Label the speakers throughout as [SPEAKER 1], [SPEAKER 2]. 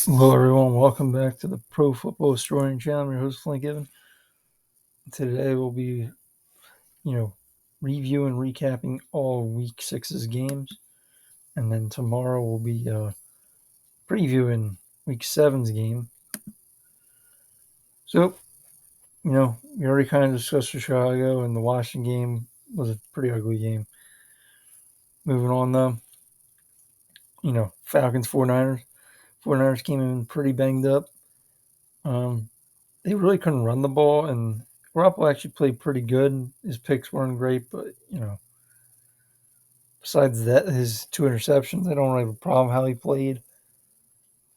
[SPEAKER 1] Hello, everyone. Welcome back to the Pro Football Historian Channel. I'm your host, Flink Given. Today, we'll be, reviewing, recapping all Week 6's games. And then tomorrow, we'll be previewing Week 7's game. So, we already kind of discussed Chicago, and the Washington game was a pretty ugly game. Moving on, though, Falcons, 49ers. 49ers came in pretty banged up. They really couldn't run the ball, and Garoppolo actually played pretty good. His picks weren't great, but, besides that, his 2 interceptions, I don't really have a problem how he played.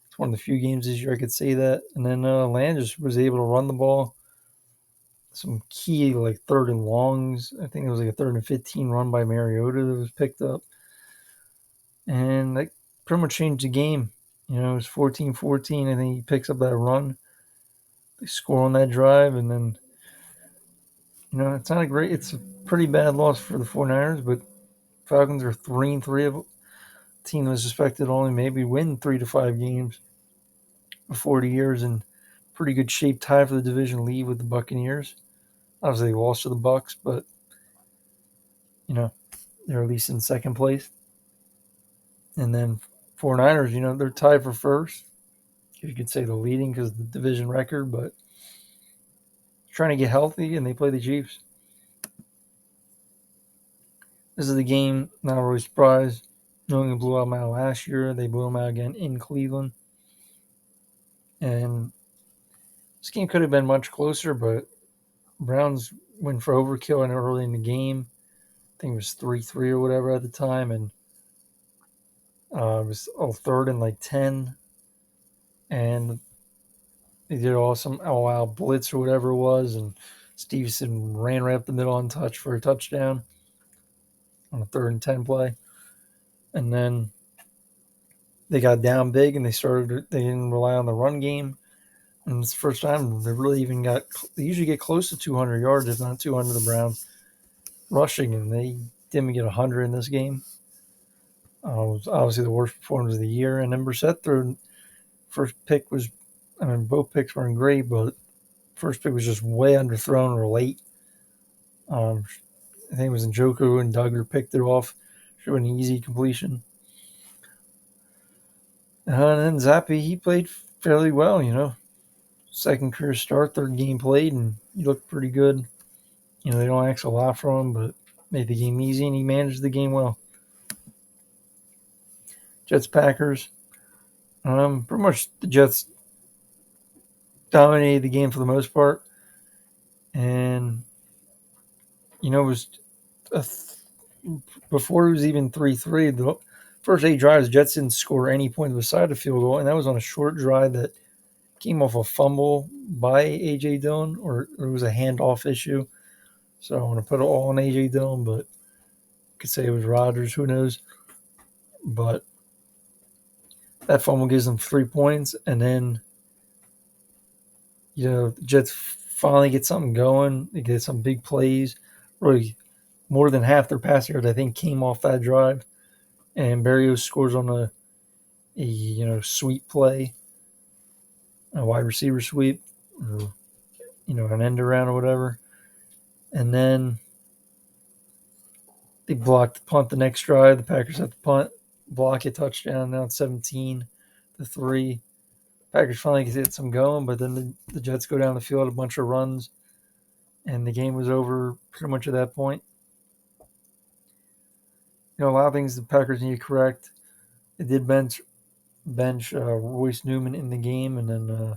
[SPEAKER 1] It's one of the few games this year I could say that. And then Landis was able to run the ball. Some key, like, third and longs. I think it was like a 3rd and 15 run by Mariota that was picked up. And that pretty much changed the game. It was 14-14. I think he picks up that run. They score on that drive, and then, it's not a great, it's a pretty bad loss for the 49ers, but Falcons are 3-3 of a team that was expected to only maybe win 3 to 5 games before the year's in pretty good shape, tied for the division lead with the Buccaneers. Obviously, they lost to the Bucs, but they're at least in second place. And then 49ers, they're tied for first. If you could say they're leading because of the division record, but trying to get healthy, and they play the Chiefs. This is the game, not really surprised. New England blew them out last year. They blew them out again in Cleveland. And this game could have been much closer, but Browns went for overkill in early in the game. I think it was 3-3 or whatever at the time, and it was 3rd and like 10, and they did some all-out blitz or whatever it was, and Stevenson ran right up the middle untouched for a touchdown on a 3rd and 10 play, and then they got down big and they didn't rely on the run game, and it's the first time they really even they usually get close to 200 yards, if not 200, the Browns rushing, and they didn't get 100 in this game. It was obviously the worst performance of the year. And then Brissett first pick was, both picks weren't great, but first pick was just way underthrown or late. I think it was Njoku and Duggar picked it off. Should have been an easy completion. And then Zappi, he played fairly well, Second career start, 3rd game played, and he looked pretty good. They don't ask a lot from him, but made the game easy, and he managed the game well. Jets-Packers. Pretty much the Jets dominated the game for the most part. And, it was before it was even 3-3, the first 8 drives, the Jets didn't score any points beside the field goal, and that was on a short drive that came off a fumble by A.J. Dillon, or it was a handoff issue. So I want to put it all on A.J. Dillon, but I could say it was Rodgers, who knows. But that fumble gives them 3 points, and then, the Jets finally get something going. They get some big plays. Really, more than half their pass yards, I think, came off that drive. And Berrios scores on a sweep play, a wide receiver sweep, or, an end around or whatever. And then they blocked the punt the next drive. The Packers have to punt, block it, touchdown. Now it's 17-3. Packers finally get some going, but then the Jets go down the field, a bunch of runs, and the game was over pretty much at that point. A lot of things the Packers need to correct. They did bench Royce Newman in the game, and then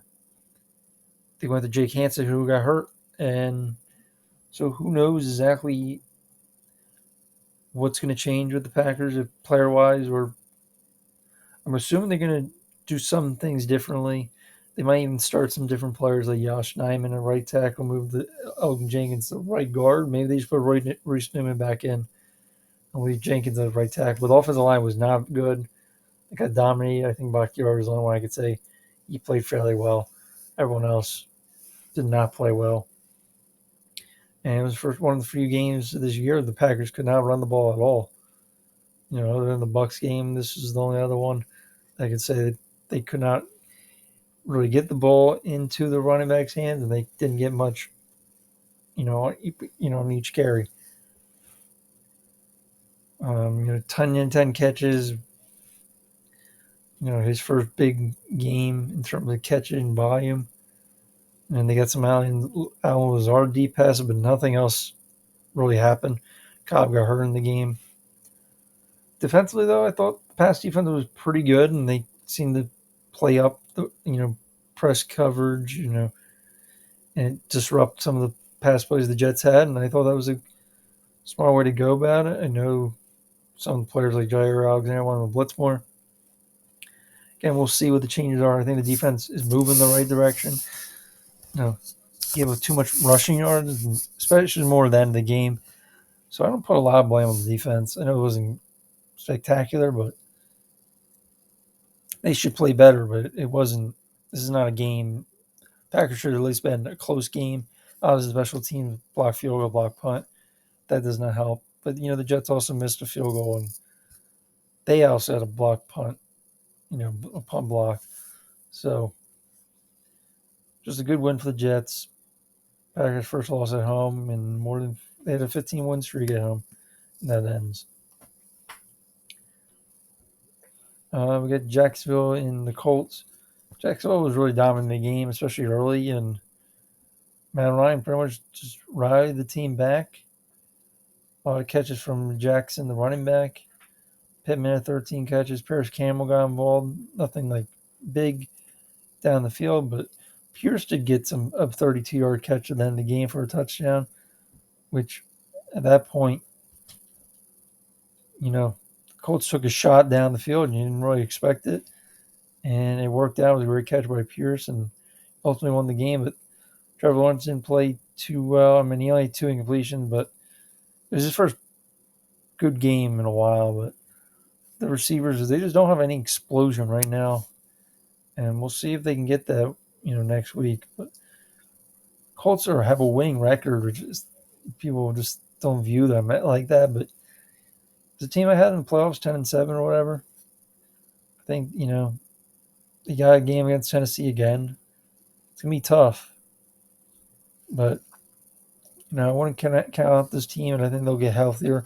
[SPEAKER 1] they went to Jake Hansen, who got hurt, and so who knows exactly what's going to change with the Packers, if player-wise, or I'm assuming they're going to do some things differently. They might even start some different players like Josh Nyman at right tackle, move the Elgin Jenkins to right guard. Maybe they just put Royce Newman back in and leave Jenkins at right tackle. But the offensive line was not good. It got dominated. I think Bakhtiari was the only one I could say he played fairly well. Everyone else did not play well. And it was one of the few games this year the Packers could not run the ball at all. Other than the Bucs game, this is the only other one I could say that they could not really get the ball into the running back's hands, and they didn't get much, on each carry. Tunyon 10 catches. His first big game in terms of catching volume, and they got some Allen Lazard deep passes, but nothing else really happened. Cobb got hurt in the game. Defensively, though, I thought the pass defense was pretty good, and they seemed to play up the press coverage, and disrupt some of the pass plays the Jets had, and I thought that was a smart way to go about it. I know some players like Jair Alexander want to blitz more. Again, we'll see what the changes are. I think the defense is moving in the right direction. Give too much rushing yards, especially more at the end of the game. So I don't put a lot of blame on the defense. I know it wasn't spectacular, but they should play better. But it wasn't. This is not a game. Packers should at least been a close game. Obviously, the special team block field goal, block punt. That does not help. But the Jets also missed a field goal, and they also had a block punt. A punt block. So just a good win for the Jets. Packers' first loss at home, and they had a 15-win streak at home, and that ends. We got Jacksonville in the Colts. Jacksonville was really dominating the game, especially early, and Matt Ryan pretty much just rallied the team back. A lot of catches from Jackson, the running back. Pittman had 13 catches. Paris Campbell got involved. Nothing like big down the field, but Pierce did get some 32-yard catch at the end of the game for a touchdown, which at that point, the Colts took a shot down the field and you didn't really expect it. And it worked out. It was a great catch by Pierce and ultimately won the game. But Trevor Lawrence didn't play too well. I mean, he only had 2 incompletions, but it was his first good game in a while. But the receivers, they just don't have any explosion right now. And we'll see if they can get that, next week. But Colts have a winning record, which is people just don't view them like that. But the team I had in the playoffs, 10-7 or whatever, I think, they got a game against Tennessee again. It's going to be tough. But, I wouldn't count out this team, and I think they'll get healthier.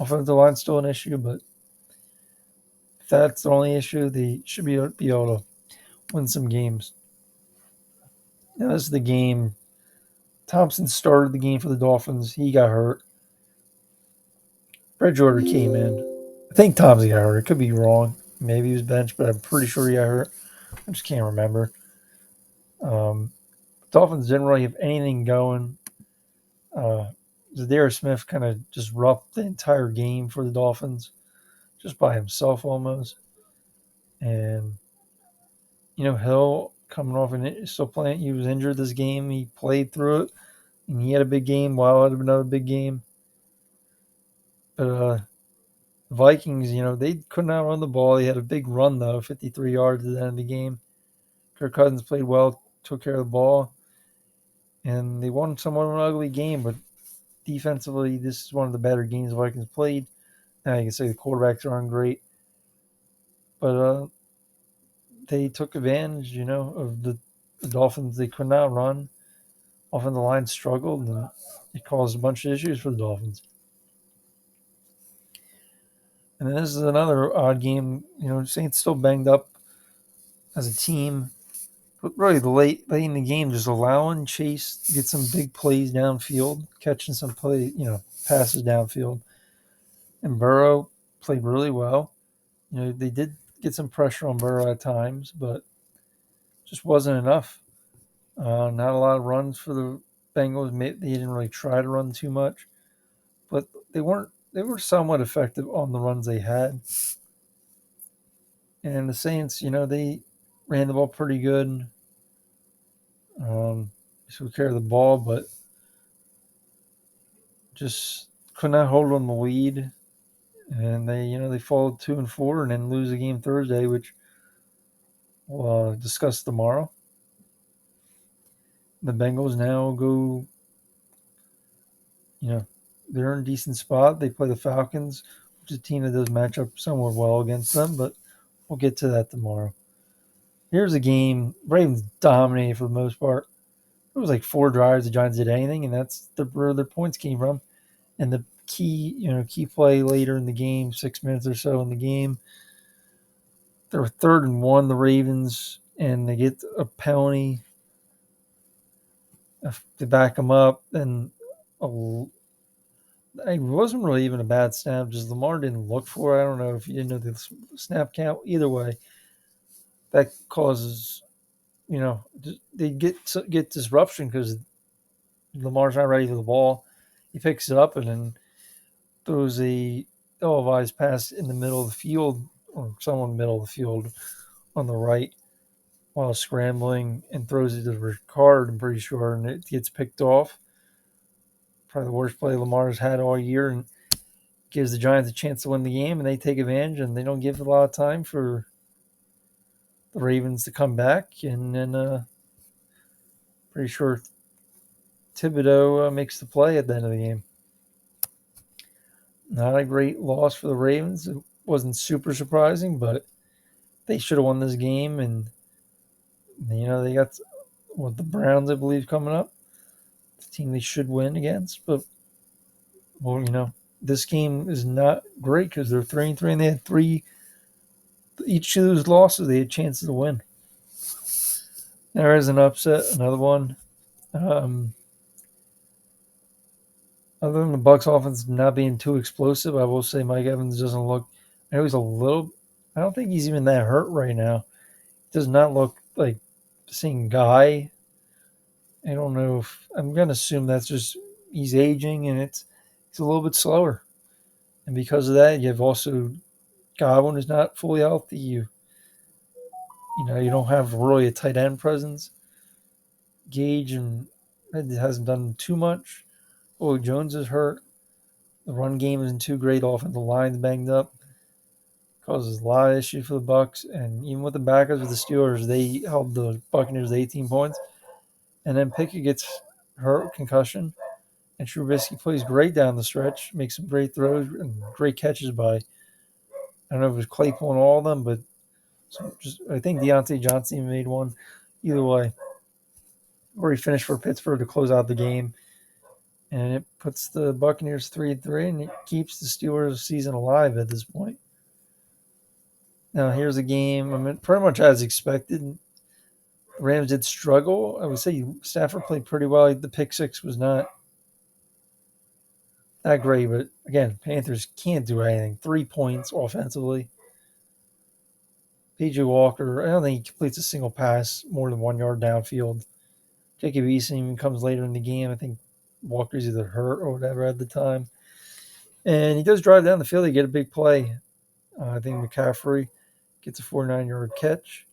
[SPEAKER 1] Offensive line's still an issue, but if that's the only issue, they should be able to win some games. Now, this is the game. Thompson started the game for the Dolphins. He got hurt. Bridgewater came in. I think Thompson got hurt. I could be wrong. Maybe he was benched, but I'm pretty sure he got hurt. I just can't remember. Dolphins didn't really have anything going. Zadarius Smith kind of just roughed the entire game for the Dolphins, just by himself almost. And, Hill coming off and still playing. He was injured this game. He played through it, and he had a big game. Wild had another big game. But Vikings, they could not run the ball. They had a big run, though, 53 yards at the end of the game. Kirk Cousins played well, took care of the ball, and they won somewhat of an ugly game. But defensively, this is one of the better games the Vikings played. Now you can say the quarterbacks aren't great, but they took advantage, of the Dolphins. They could not run. Offensive line struggled, and it caused a bunch of issues for the Dolphins. And then this is another odd game. Saints still banged up as a team. But really, the late in the game, just allowing Chase to get some big plays downfield, catching some passes downfield. And Burrow played really well. They did get some pressure on Burrow at times, but just wasn't enough. Not a lot of runs for the Bengals. They didn't really try to run too much, but they weren't. They were somewhat effective on the runs they had. And the Saints, they ran the ball pretty good. Took care of the ball, but just could not hold on the lead. And they followed 2-4 and then lose the game Thursday, which we'll discuss tomorrow. The Bengals now go, they're in a decent spot. They play the Falcons, which is a team that does match up somewhat well against them, but we'll get to that tomorrow. Here's a game. Ravens dominated for the most part. It was like 4 drives. The Giants did anything, and that's where their points came from. And the key play later in the game, 6 minutes or so in the game, they were 3rd and 1, the Ravens, and they get a penalty to back them up. And it wasn't really even a bad snap. Just Lamar didn't look for it. I don't know if you didn't know the snap count. Either way, that causes they get disruption because Lamar's not ready for the ball. He picks it up and then throws a televised pass in the middle of the field, or somewhere in the middle of the field on the right, while scrambling, and throws it to Ricard, I'm pretty sure, and it gets picked off. Probably the worst play Lamar's had all year, and gives the Giants a chance to win the game, and they take advantage, and they don't give a lot of time for the Ravens to come back, and then pretty sure Thibodeau makes the play at the end of the game. Not a great loss for the Ravens. It wasn't super surprising, but they should have won this game, and they got the Browns, I believe, coming up. The team they should win against, but this game is not great because they're 3-3, and they had three. Each of those losses, they had chances to win. There is an upset, another one. Other than the Bucs offense not being too explosive, I will say Mike Evans doesn't look. I know he's a little. I don't think he's even that hurt right now. He does not look like the same guy. I don't know if I'm going to assume that's just he's aging and it's a little bit slower, and because of that, you have also Godwin is not fully healthy. You don't have really a tight end presence. Gage and it hasn't done too much. Oh, Jones is hurt. The run game isn't too great. Offensive line's banged up. Causes a lot of issues for the Bucs, and even with the backups of the Steelers, they held the Buccaneers to 18 points. And then Pickett gets hurt, concussion, and Trubisky plays great down the stretch, makes some great throws and great catches by. I don't know if it was Claypool and all of them, but I think Deontay Johnson made one. Either way, where he finished for Pittsburgh to close out the game, and it puts the Buccaneers 3-3, and it keeps the Steelers' season alive at this point. Now here's a game. Pretty much as expected. Rams did struggle. I would say Stafford played pretty well. The pick six was not that great, but again, Panthers can't do anything. 3 points offensively. PJ Walker, I don't think he completes a single pass more than 1 yard downfield. Jacob Eason even comes later in the game. I think Walker's either hurt or whatever at the time. And he does drive down the field. They get a big play. I think McCaffrey gets a 49-yard catch.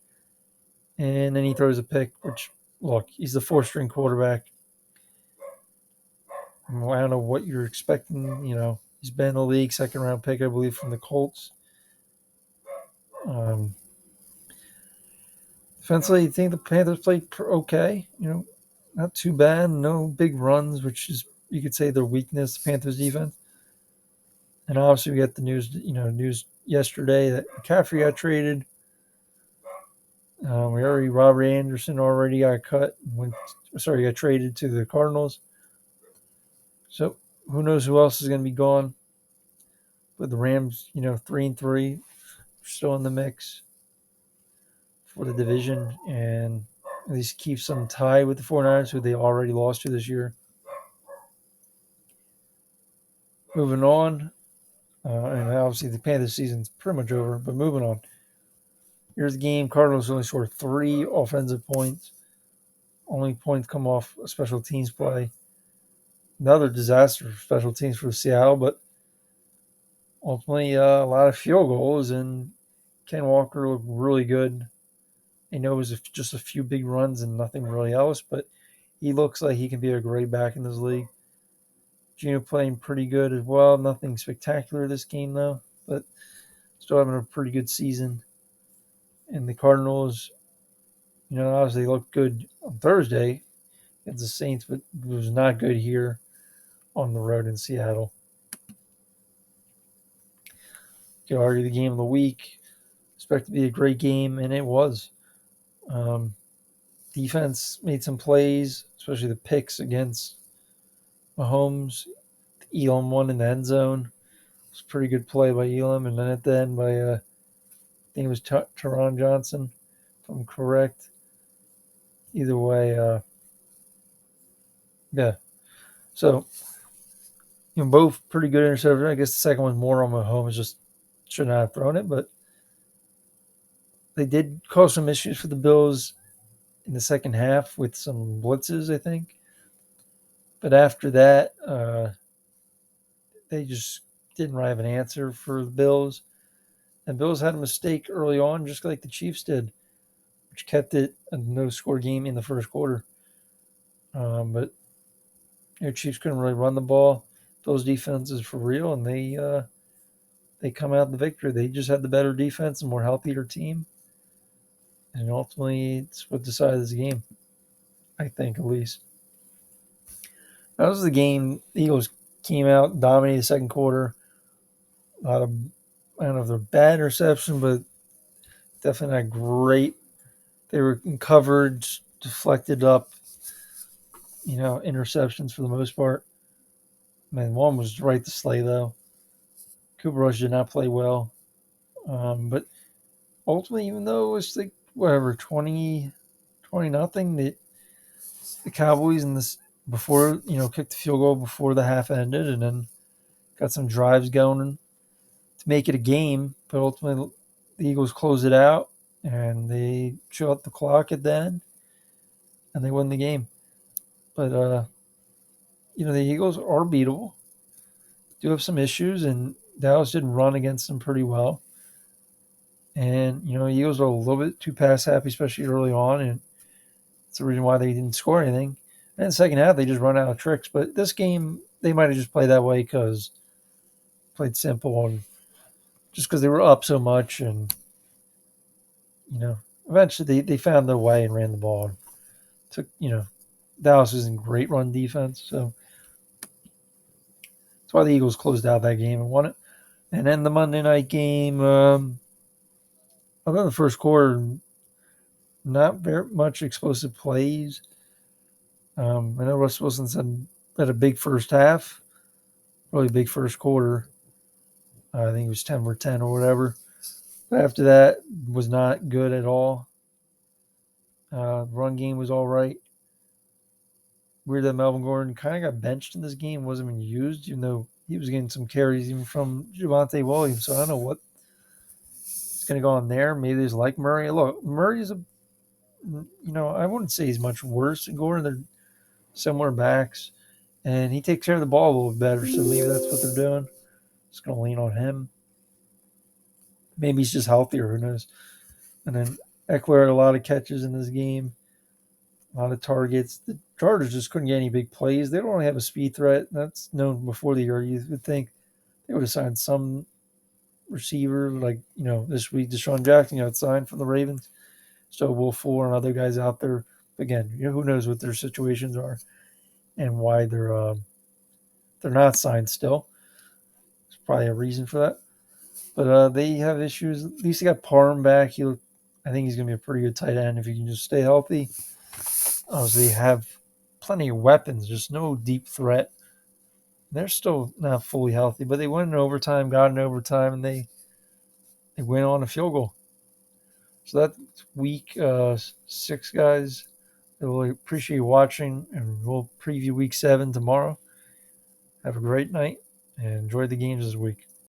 [SPEAKER 1] And then he throws a pick, which, look, he's the 4th-string quarterback. I don't know what you're expecting. He's been in the league, 2nd-round pick, I believe, from the Colts. Defensively, I think the Panthers played okay. Not too bad. No big runs, which is, you could say, their weakness, the Panthers defense. And obviously, we got the news yesterday that McCaffrey got traded. Robert Anderson already got cut. Got traded to the Cardinals. So who knows who else is going to be gone? But the Rams, 3-3, still in the mix for the division, and at least keeps them tied with the 49ers, who they already lost to this year. Moving on, and obviously the Panthers season's pretty much over, but moving on. Here's the game. Cardinals only scored 3 offensive points. Only points come off a special teams play. Another disaster for special teams for Seattle, but ultimately a lot of field goals, and Ken Walker looked really good. I know it was just a few big runs and nothing really else, but he looks like he can be a great back in this league. Gino playing pretty good as well. Nothing spectacular this game, though, but still having a pretty good season. And the Cardinals, obviously looked good on Thursday against the Saints, but it was not good here on the road in Seattle. You could argue the game of the week. Expect to be a great game, and it was. Um, Defense made some plays, especially the picks against Mahomes. Elam won in the end zone. It was a pretty good play by Elam. And then at the end by, I think it was Teron Johnson, if I'm correct. Either way, yeah. So, both pretty good interceptions. I guess the second one more on Mahomes, just should not have thrown it. But they did cause some issues for the Bills in the second half with some blitzes, I think. But after that, they just didn't really have an answer for the Bills. And Bills had a mistake early on, just like the Chiefs did, which kept it a no-score game in the first quarter. But Chiefs couldn't really run the ball. Bills defense is for real, and they come out the victory. They just had the better defense and more healthier team, and ultimately it's what decided this game. I think at least that was the game. The Eagles came out, dominated the second quarter. A lot of, I don't know if they're bad interception, but definitely not great. They were in coverage, deflected up, interceptions for the most part. Man, one was right to Slay, though. Cooper Rush did not play well. But ultimately, even though it was like, whatever, 20 nothing, the Cowboys in this before, kicked the field goal before the half ended and then got some drives going to make it a game. But ultimately, the Eagles closed it out and they shut the clock at the end and they won the game. But, the Eagles are beatable. Do have some issues, and Dallas did run against them pretty well. And, Eagles are a little bit too pass happy, especially early on, and it's the reason why they didn't score anything. And in the second half, they just run out of tricks. But this game, they might have just played that way because played simple and just because they were up so much. And, eventually they found their way and ran the ball. Took, Dallas isn't great run defense, so that's why the Eagles closed out that game and won it. And then the Monday night game, other than the first quarter, not very much explosive plays. I know Russ Wilson had a big first half, really big first quarter. I think it was 10 for 10 or whatever. But after that, was not good at all. Run game was all right. Weird that Melvin Gordon kind of got benched in this game, wasn't even used, even though he was getting some carries even from Javonte Williams. So I don't know what's going to go on there. Maybe there's like Murray. Look, Murray's I wouldn't say he's much worse than Gordon. They're similar backs, and he takes care of the ball a little bit better. So maybe that's what they're doing. Just going to lean on him. Maybe he's just healthier. Who knows? And then Eckler had a lot of catches in this game, a lot of targets. The Chargers just couldn't get any big plays. They don't really have a speed threat. That's known before the year. You would think they would have signed some receiver, like, this week Deshaun Jackson got signed from the Ravens. So Will Fuller and other guys out there. Again, who knows what their situations are and why they're not signed still. There's probably a reason for that. But they have issues. At least they got Parham back. I think he's going to be a pretty good tight end if he can just stay healthy. So they have plenty of weapons, just no deep threat. They're still not fully healthy, but they went in overtime, got in overtime, and they went on a field goal. So that's week 6, guys. I really appreciate you watching, and we'll preview week 7 tomorrow. Have a great night, and enjoy the games this week.